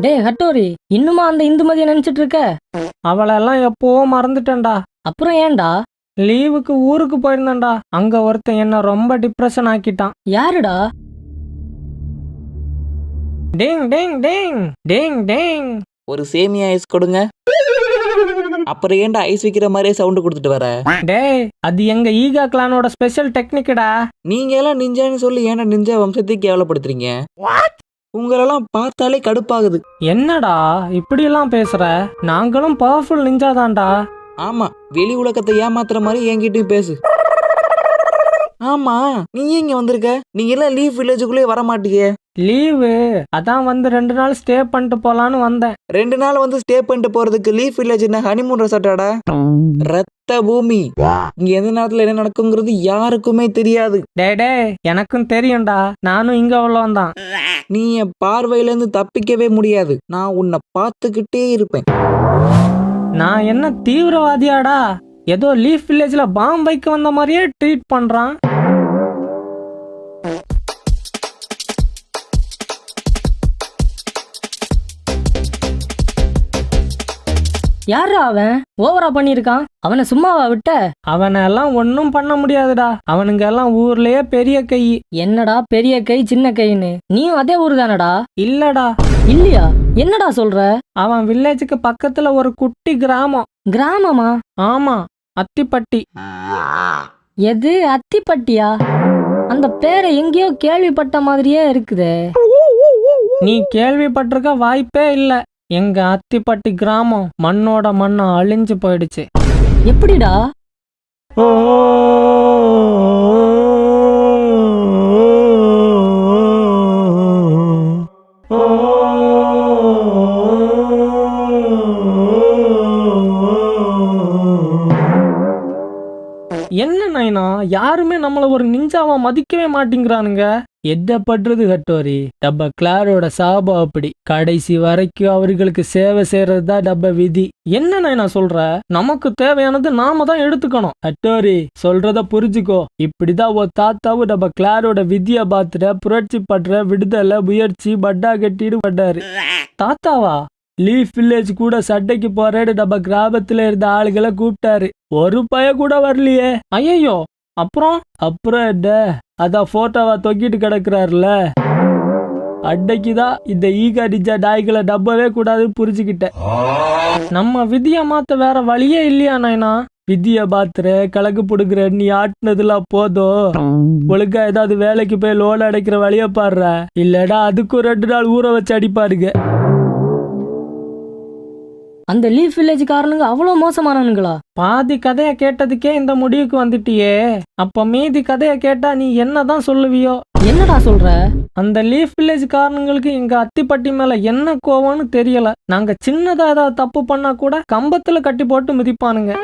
டேய் ஹட்டோரி, இன்னுமா அந்த இந்துமதியை நினைச்சிட்டு இருக்க? அவளெல்லாம் எப்போவோ மறந்துட்டேன்டா. அப்புறம் ஏன்டா? லீவுக்கு ஊருக்கு போயிருந்தேன்டா. அங்க ஒருத்தன் என்ன ரொம்ப டிப்ரெஷன் ஆக்கிட்டான். யாருடா? டேங் டேங் டேங் டேங் டேங். ஒரு சேமியா ஐஸ் கொடுங்க. அப்புறம் ஏன்டா ஐஸ் வைக்கிற மாதிரியே சவுண்ட் கொடுத்துட்டு வர? டேய், அது எங்க ஈகா கிளானோட ஸ்பெஷல் டெக்னிக்கடா. நீங்க எல்லாம் நிஞ்சான்னு சொல்லி ஏன்டா நிஞ்சா வம்சத்தை கேவலப்படுத்துறீங்க? உங்களெல்லாம் பார்த்தாலே கடுப்பாகுது. என்னடா இப்படி எல்லாம் பேசுற? நாங்களும் பவர்ஃபுல் நிஞ்சா தான்டா. ஆமா, வெளி உலகத்தை ஏமாத்துற மாதிரி என்கிட்டயும் பேசு. ஆமா, நீ இங்க வந்திருக்க? நீங்க எல்லாம் லீவ் வில்லேஜுக்குள்ளே வர மாட்டீங்க. லீவு அதான் வந்து 2 நாள் ஸ்டே பண்ணிட்டு போலான்னு வந்தேன். 2 நாள் வந்து ஸ்டே பண்ணிட்டு போறதுக்கு லீவ் வில்லேஜ் என்ன ஹனிமூன் ரெசார்ட்டாடா? ரத்த பூமி. இங்க எந்த நேரத்துல என்ன நடக்குங்கிறது யாருக்குமே தெரியாது. டே எனக்கும் தெரியும்டா. நானும் இங்க உள்ளவன் தான். நீ என் பார்வையில இருந்து தப்பிக்கவே முடியாது. நான் உன்னை பார்த்துக்கிட்டே இருப்பேன். நான் என்ன தீவிரவாதியாடா? ஏதோ லீஃப் வில்லேஜ்ல பாம்பு வைக்க வந்த மாதிரியே ட்ரீட் பண்றான். யாரா அவன்? ஓவரா பண்ணிருக்கான். அவனை சும்மாவா விட்ட? அவனை எல்லாம் ஒன்னும் பண்ண முடியாதுடா. அவனுங்க எல்லாம் ஊர்லயே பெரிய கை. என்னடா பெரிய கை சின்ன கைன்னு? நீயும் அதே ஊரு தானடா? இல்லடா. இல்லையா? என்னடா சொல்ற? அவன் வில்லேஜுக்கு பக்கத்துல ஒரு குட்டி கிராமம். கிராமமா? ஆமா, அத்திப்பட்டி. எது அத்திப்பட்டியா? அந்த பேரை எங்கேயோ கேள்விப்பட்ட மாதிரியே இருக்குதே. நீ கேள்விப்பட்டிருக்க வாய்ப்பே இல்ல. எங்க அத்திப்பட்டி கிராமம் மண்ணோட மண்ணா அழிஞ்சு போயிடுச்சு. எப்படிடா? என்ன நைனா, யாருமே நம்மள ஒரு நிஞ்சாவா மதிக்கவே மாட்டேங்கிறானுங்க. எத பண்றது ஹட்டோரி? நம்ம கிளாரோட சாபம் அப்படி. கடைசி வரைக்கும் அவர்களுக்கு சேவை செய்யறதுதான் நம்ம விதி. என்ன நைனா சொல்ற? நமக்கு தேவையானது நாம தான் எடுத்துக்கணும். ஹட்டோரி சொல்றத புரிஞ்சுக்கோ. இப்படிதான் ஒரு தாத்தாவும் நம்ம கிளாரோட விதிய பாத்துட புரட்சி பண்ற விடுதலை முயற்சி பட்டா கட்டிட்டு பண்ணாரு. தாத்தாவா? லீஃப் வில்லேஜ் கூட சண்டைக்கு போறேன்னு நம்ம கிராமத்துல இருந்த ஆளுகளை கூப்பிட்டாரு. ஒரு பய கூட வரலையே. ஐயோ, அப்புறம் என்ன? அதான் போட்டோவா தொங்கிட்டு கிடக்குறாருல. அன்னைக்குதான் இந்த ஈகா நிஞ்சா நாய்களை நம்பவே கூடாதுன்னு புரிஞ்சுக்கிட்டேன். நம்ம விதிய மாத்த வேற வழியே இல்லையா நாயனா? விதிய மாத்துற கலக்கு புடுங்குற நீ ஆட்டினதுலாம் போதும். ஒழுங்கா ஏதாவது வேலைக்கு போய் லோன் அடைக்கிற வழிய பாடுற. இல்லடா அதுக்கும் 2 நாள் ஊற வச்சு அடிப்பாருங்க. அந்த லீஃப் வில்லேஜ் காரனுங்க அவ்வளோ மோசமானவனுங்களா? பாதி கதைய கேட்டதுக்கே இந்த முடிவுக்கு வந்துட்டியே. அப்ப மீதி கதைய கேட்டா நீ என்னதான் சொல்லுவியோ? என்னடா சொல்ற? அந்த லீஃப் வில்லேஜ் காரணங்களுக்கு எங்க அத்திப்பட்டி மேல என்ன கோவம்னு தெரியல. நாங்க சின்னதா ஏதாவது தப்பு பண்ணா கூட கம்பத்துல கட்டி போட்டு மிதிப்பானுங்க.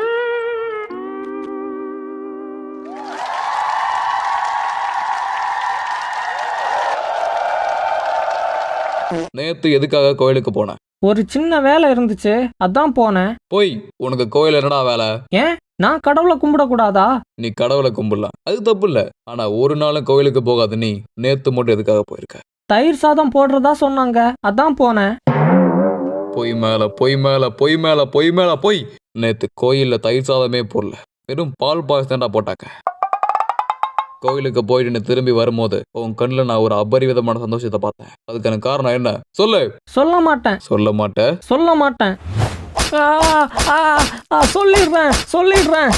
நேத்து எதுக்காக கோயிலுக்கு போன? ஒரு சின்ன வேலை இருந்துச்சு, அதான் போனேன். போய் உனக்கு கோயில் என்னடா வேலை? ஏன் நான் கடவுளை கும்பிடக்கூடாதா? நீ கடவுளை கும்பிடலாம், அது தப்பு இல்ல. ஆனா ஒரு நாளும் கோயிலுக்கு போகாத நீ நேத்து மட்டும் எதுக்காக போயிருக்க? தயிர் சாதம் போடுறதா சொன்னாங்க, அதான் போனேன். பொய் மேல பொய் மேல பொய் மேல பொய் மேல பொய். நேத்து கோயில்ல தயிர் சாதமே போடல, வெறும் பால் பாயசம் போட்டாக்க. கோயிலுக்கு போயிட்டு திரும்பி வரும்போது உன் கண்ணுல நான் ஒரு அபரிவிதமான சந்தோஷத்தை பார்த்தேன். அதுக்கான காரணம் என்ன சொல்லு? சொல்ல மாட்டேன். சொல்ல மாட்டேன்? சொல்ல மாட்டேன். சொல்லிடுறேன்.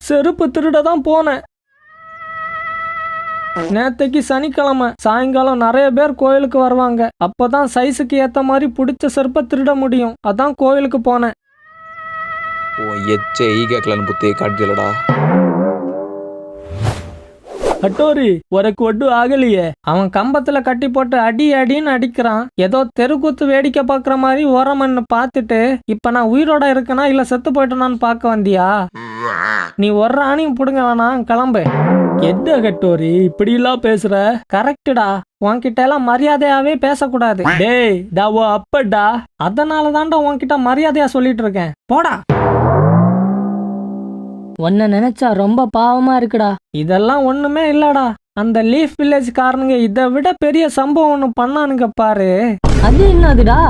செருப்பு திருட தான் போனேன். நேத்தைக்கு சனிக்கிழமை சாயங்காலம் நிறைய பேர் கோயிலுக்கு வருவாங்க. அப்பதான் சைஸுக்கு ஏத்த மாதிரி பிடிச்ச செருப்பை திருட முடியும். அதான் கோயிலுக்கு போனேன். உன் எச்ச ஈகேக்கலன்னு புத்தியை காட்டிலடா. ஹட்டோரி உனக்கு ஒட்டும் ஆகலையே. அவன் கம்பத்துல கட்டி போட்டு அடின்னு அடிக்கிறான். ஏதோ தெருக்கூத்து வேடிக்கை பாக்குற மாதிரி ஓரமன்னு பாத்துட்டு இப்ப நான் உயிரோட இருக்கனா இல்ல செத்து போயிட்டனான்னு பார்க்க வந்தியா? நீ ஒரு ஆணையும் புடுங்க வேணாம், கிளம்பு. எந்த ஹட்டோரி இப்படி எல்லாம் பேசுற? கரெக்டுடா, உன்கிட்ட எல்லாம் மரியாதையாவே பேசக்கூடாது. டேய் டாவோ அப்படா, அதனாலதான்டா உன்கிட்ட மரியாதையா சொல்லிட்டு இருக்கேன். போடா. உன்னை நினைச்சா ரொம்ப பாவமா இருக்குடா. இதெல்லாம் ஒண்ணுமே இல்லடா. அந்த லீஃப் வில்லேஜ் காரனுங்க இதை விட பெரிய சம்பவம் ஒண்ணு பண்ணானுங்க பாரு. அது என்னதுடா?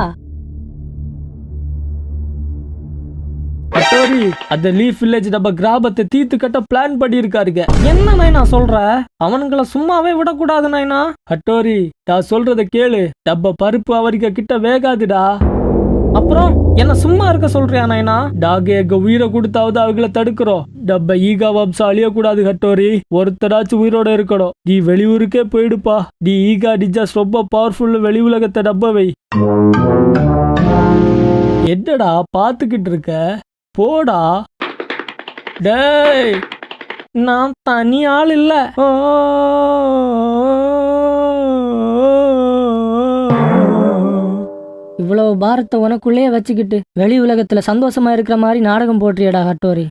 ஹட்டோரி, அந்த லீஃப் வில்லேஜ் நம்ம கிராமத்தை தீர்த்து கட்ட பிளான் பண்ணியிருக்காருங்க. என்ன நைனா சொல்ற? அவனுங்களை சும்மாவே விடக்கூடாது நைனா. ஹட்டோரி, நான் சொல்றத கேளு. நம்ம பருப்பு அவருக்கு கிட்ட வேகாதுடா. அப்புறம் என்ன சும்மா இருக்க சொல்றியா நைனா? நாங்க எங்க உயிரை கொடுத்தாவது அவங்கள தடுக்கிறோம். நம்ம ஈகா வம்சம் அழியக்கூடாது ஹட்டோரி. ஒருத்தராச்சும் உயிரோட இருக்கணும். நீ வெளியூருக்கே போயிடுப்பா. நீ ஈகா நிஜாஸ் ரொம்ப பவர்ஃபுல். வெளி உலகத்தை நம்பவை. என்னடா பாத்துக்கிட்டு இருக்க? போடா. டேய், நான் தனி ஆள் இல்ல. இவ்வளவு பாரத்தை உனக்குள்ளேயே வச்சுக்கிட்டு வெளி உலகத்துல சந்தோஷமா இருக்கிற மாதிரி நாடகம் போட்டுறியடா ஹட்டோரி.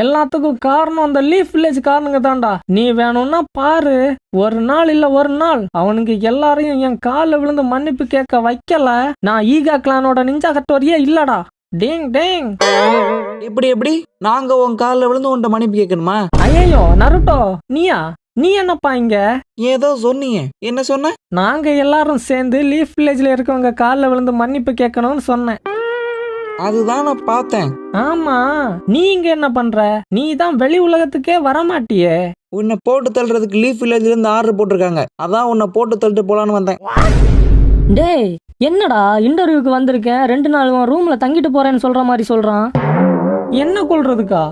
எல்லாத்துக்கும் காரணம் அந்த லீஃப் வில்லேஜ் காரணங்க தான்டா. நீ வேணும்னா பாரு, ஒரு நாள் இல்ல ஒரு நாள் அவனுக்கு எல்லாரையும் என் காலில் விழுந்து மன்னிப்பு கேட்க வைக்கல. நான் ஈகா கிளானோட நிஞ்சா ஹட்டோரியே இல்லடா. டேங் டேங். எப்படி நாங்க உன் காலில் விழுந்து உன்ட்ட மன்னிப்பு கேட்கணுமா? ஐயோ நருட்டோ, நீயா? நீ என்னப்பா இங்க? ஏதோ சொன்னீங்க, என்ன சொன்ன? நாங்க எல்லாரும் சேர்ந்து லீஃப் வில்லேஜ்ல இருக்கவங்க காலில் விழுந்து மன்னிப்பு கேட்கணும்னு சொன்னேன். அதுதான் நான் பார்த்தேன். ஆமா, நீ இங்க என்ன பண்ற? நீ தான் வெளி உலகத்துக்கே வரமாட்டியே. உன்னை போட்டு தள்ளுறதுக்கு லீஃப் வில்லேஜ்ல இருந்து ஆர்டர் போட்டிருக்காங்க. அதான் உன்னை போட்டு தள்ளிட்டு போலான்னு வந்தேன். டேய், என்னடா இன்டர்வியூக்கு வந்திருக்கேன், 2 நாள் ரூம்ல தங்கிட்டு போறேன்னு சொல்ற மாதிரி சொல்றான். என்ன கொள்றதுக்கா?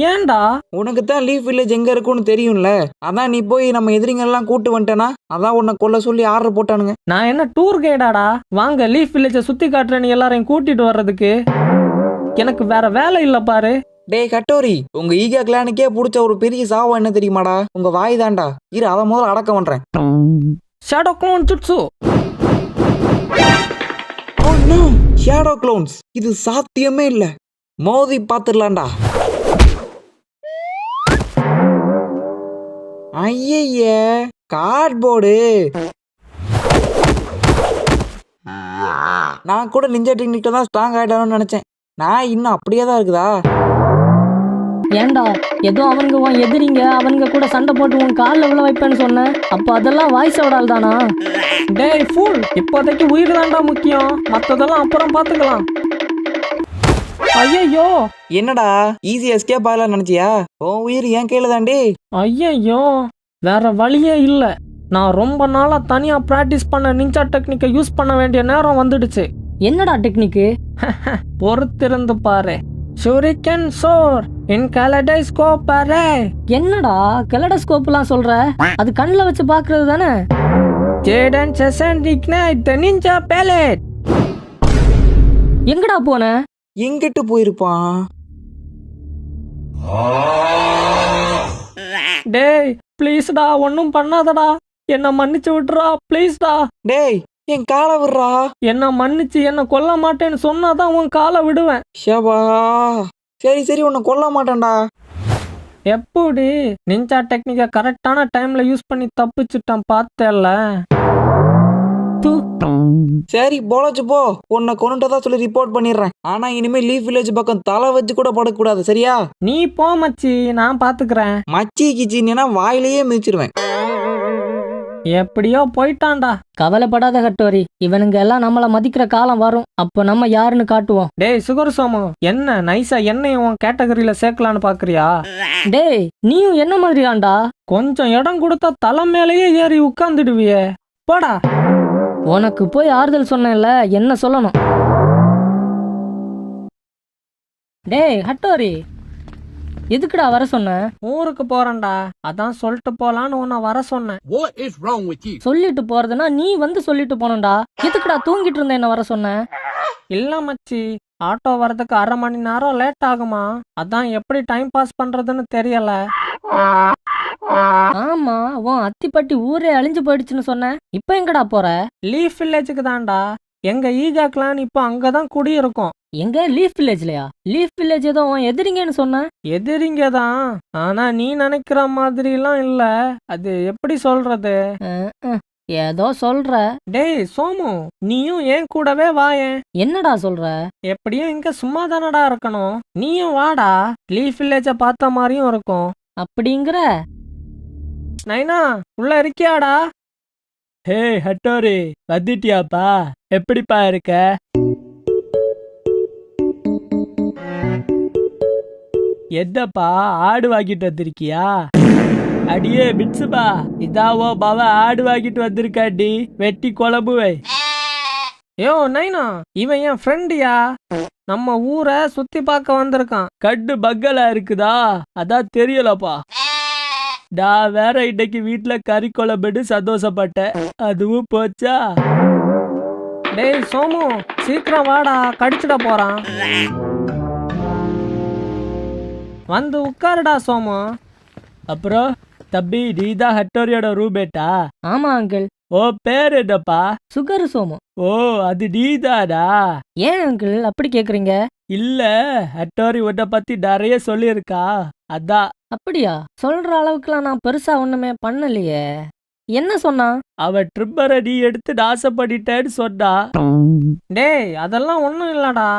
ஏன்டா? உனக்கு தான் லீஃப் வில்லேஜ் எங்க இருக்குன்னு தெரியும்ல. அதான் நீ போய் நம்ம எதிரிங்க எல்லாம் கூட்டு வந்துட்டேனா, அதான் உன்னை கொல்ல சொல்லி ஆர்டர் போட்டானுங்க. நான் என்ன டூர் கைடாடா? வாங்க லீஃப் வில்லேஜை சுத்தி காட்டுறேன்னு எல்லாரையும் கூட்டிட்டு வர்றதுக்கு. எனக்கு வேற வேலை இல்ல பாரு. டேய் கட்டோரி, உங்க ஈகா கிளானுக்கே பிடிச்ச ஒரு பெரிய சாவம் என்ன தெரியுமாடா? உங்க வாய் தான்டா. இரு, அதை முதல்ல அடக்க பண்றேன். ஷேடோ க்ளோன் ஜுட்சு. ஓ நோ, ஷேடோ க்ளோன்ஸ், இது சாத்தியமே இல்ல. மோதி பாத்துடலாம்டா. ஐய, கார்ட்போர்டு. நான் கூட நிஞ்சா டெக்னிக்ல தான் ஸ்ட்ராங் ஆயிட்டானு நினைச்சேன். நான் இன்னும் அப்படியே தான் இருக்குதா? ஏன்டா ஏதோ அவனுங்க உன் எதிரிங்க, அவனுங்க கூட சண்டை போட்டு உன் காலில் விழ வைப்பேன்னு சொன்னேன். அப்போ அதெல்லாம் வாய்ஸ் ஓடால் தானா? டேய் ஃபூல், இப்போதைக்கு உயிர் தான்டா முக்கியம். மற்றதெல்லாம் அப்புறம் பார்த்துக்கலாம். ஐயோ, என்னடா ஈஸி எஸ்கேப் ஆகலாம் நினைச்சியா? உன் உயிர் என் கையில தாண்டி. ஐயோ, வேற வழியே இல்ல. நான் ரொம்ப நாளா தனியா பிராக்டிஸ் பண்ண நிஞ்சா டெக்னிக்கை யூஸ் பண்ண வேண்டிய நேரம் வந்துடுச்சு. என்னடா டெக்னிக்கு? பொறுத்திருந்து பாரு. ஷூரிகன் சோர் இன் கலடைஸ்கோப் அரே. என்னடா கலடஸ்கோப்லாம் சொல்ற? அது கண்ணில் வச்சு பாக்குறது தானே? ஜேடன் செசன் இக்னைட் தி நிஞ்சா பேலட். எங்கடா போன? எங்கிட்டு போயிருப்பான்? டேய் ப்ளீஸ்டா, ஒன்னும் பண்ணாதடா. என்ன மன்னிச்சு விட்டுறா ப்ளீஸ்டா. டேய், என் காலை விடுறா. என்ன மன்னிச்சு என்ன கொல்ல மாட்டேன்னு சொன்னாதான் உன் காலை விடுவேன். ஷபா, சரி உன்னை கொல்ல மாட்டேன்டா. எப்படி நிஞ்சா டெக்னிக்கை கரெக்டான டைம்ல யூஸ் பண்ணி தப்பிச்சுட்டான் பார்த்தேல்ல. சரி பொழைச்சு போ. உன்னை கொண்டுட்டதா சொல்லி ரிப்போர்ட் பண்ணிடுறேன். ஆனா இனிமே லீஃப் வில்லேஜ் பக்கம் தலை வச்சு கூட படக்கூடாது, சரியா? நீ போ மச்சி, நான் பாத்துக்கிறேன். மச்சி கிச்சின்னா வாயிலேயே மிதிச்சிருவேன். எப்படியோ போயிட்டான்டா. கவலைப்படாத கட்டோரி, இவனுங்க எல்லாம் நம்மள மதிக்கிற காலம் வரும். அப்போ நம்ம யாருன்னு காட்டுவோம். டேய் சுகர் சோமு, என்ன நைஸா என்னையும் உன் கேட்டகரியில சேர்க்கலான்னு பாக்குறியா? டேய், நீயும் என்ன மாதிரியாண்டா? கொஞ்சம் இடம் கொடுத்தா தலை மேலேயே ஏறி உட்கார்ந்துடுவியே. போடா. உனக்கு போய் ஆறுதல் சொன்னேன்ல, என்ன சொல்லணும்? டேய் ஹட்டோரி, எதுக்குடா வர சொன்ன? ஊருக்கு போறேன்டா, அதான் சொல்லிட்டு போலான்னு உன்னை வர சொன்னேன். சொல்லிட்டு போறதுன்னா நீ வந்து சொல்லிட்டு போனடா. எதுக்குடா தூங்கிட்டு இருந்த என்ன வர சொன்ன? இல்ல மச்சி, ஆட்டோ வரதுக்கு 1/2 மணி நேரம் லேட் ஆகுமா, அதான் எப்படி டைம் பாஸ் பண்றதுன்னு தெரியல. ஆமா, உன் அத்திப்பட்டி ஊரே அழிஞ்சு போயிடுச்சுன்னு சொன்ன. இப்ப எங்கடா போற? லீஃப் வில்லேஜுக்கு தான்டா. எங்க ஈகா கிளான் இப்போ அங்கதான் குடியிருக்கோம். எங்க லீஃப் வில்லேஜ்லயா? லீஃப் வில்லேஜ் ஏதோ உன் எதிரிங்கன்னு சொன்ன. எதிரிங்க தான், ஆனா நீ நினைக்கிற மாதிரிலாம் இல்ல. அது எப்படி சொல்றது? ஏதோ சொல்ற. டேய் சோமு, நீயும் ஏன் கூடவே வாயேன். என்னடா சொல்ற? எப்படியும் இங்க சும்மா தானடா இருக்கணும். நீயும் வாடா, லீஃப் வில்லேஜ பார்த்த மாதிரியும் இருக்கும். அப்படிங்கிற? நைனா, உள்ள இருக்கியாடா? ஹே ஹட்டோரி, வந்துட்டியாப்பா? எப்படிப்பா இருக்க? என்னப்பா ஆடு வாங்கிட்டு வந்திருக்கியா? அடியே பிட்சுபா, இதாவோ பவ ஆடு வாங்கிட்டு வந்திருக்காடி, வெட்டி குழம்பு வை. யோ நைனா, இவன் என் ஃப்ரெண்டியா, நம்ம ஊரை சுத்தி பார்க்க வந்திருக்கான். கட்டு பக்கலா இருக்குதா, அதான் தெரியலப்பா. நான் வேற இன்னைக்கு வீட்டுல கறி குழம்புன்னு சந்தோஷப்பட்டேன், அதுவும் போச்சா. டேய் சோமு, சீக்கிரம் வாடா, கடிச்சிட போறான். வந்து உட்காருடா சோமு. அப்புறம் தம்பி, நீதான் ஹட்டோரியோட ரூபேட்டா? ஆமா அங்கிள். ஓ பேர் என்னப்பா? சுகர் சோமு. ஓ அது நீதானா? ஏன் அங்கிள் அப்படி கேக்குறீங்க? இல்ல, ஹட்டோரி உன்னை பத்தி நிறைய சொல்லியிருக்கா, அதான். அப்படியா? சொல்ற அளவுக்குலாம் நான் பெருசா ஒண்ணுமே பண்ணலையே. என்ன சொன்னா? அவ ட்ரிம்மரை நீ எடுத்து நாசப்படிட்டேன்னு சொன்னா. டேய் அதெல்லாம் ஒண்ணும் இல்லடா.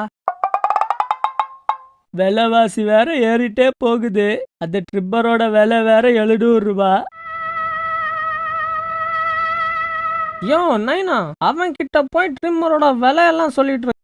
விலைவாசி வேற ஏறிட்டே போகுது, அந்த ட்ரிம்மரோட விலை வேற 700 ரூபாய். யோ நைனா, அவன் கிட்ட போய் ட்ரிம்மரோட விலையெல்லாம் சொல்லிட்டு